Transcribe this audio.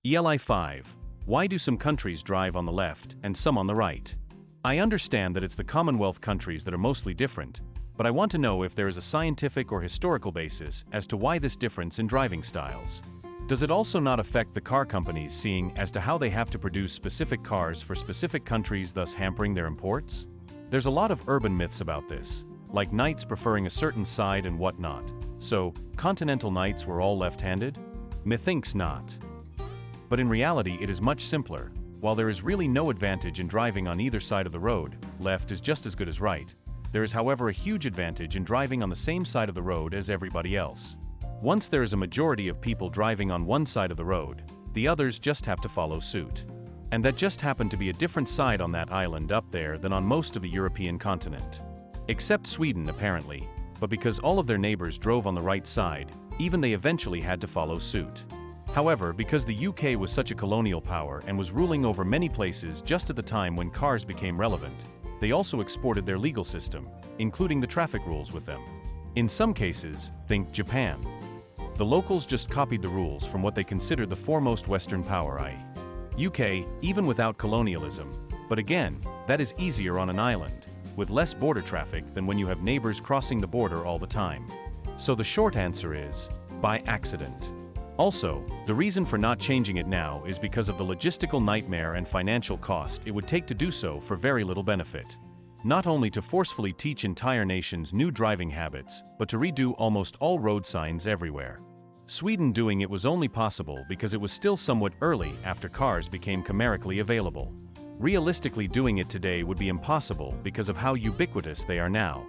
ELI 5. Why do some countries drive on the left and some on the right? I understand that it's the Commonwealth countries that are mostly different, but I want to know if there is a scientific or historical basis as to why this difference in driving styles. Does it also not affect the car companies seeing as to how they have to produce specific cars for specific countries, thus hampering their imports? There's a lot of urban myths about this, like knights preferring a certain side and whatnot. So, continental knights were all left-handed? Methinks not. But in reality it is much simpler. While there is really no advantage in driving on either side of the road, left is just as good as right. There is however a huge advantage in driving on the same side of the road as everybody else. Once there is a majority of people driving on one side of the road, the others just have to follow suit. And that just happened to be a different side on that island up there than on most of the European continent. Except Sweden apparently, but because all of their neighbors drove on the right side, even they eventually had to follow suit. However, because the UK was such a colonial power and was ruling over many places just at the time when cars became relevant, they also exported their legal system, including the traffic rules with them. In some cases, think Japan. The locals just copied the rules from what they considered the foremost Western power, i.e. UK, even without colonialism. But again, that is easier on an island, with less border traffic than when you have neighbors crossing the border all the time. So the short answer is, by accident. Also, the reason for not changing it now is because of the logistical nightmare and financial cost it would take to do so for very little benefit. Not only to forcefully teach entire nations new driving habits, but to redo almost all road signs everywhere. Sweden doing it was only possible because it was still somewhat early after cars became commercially available. Realistically doing it today would be impossible because of how ubiquitous they are now.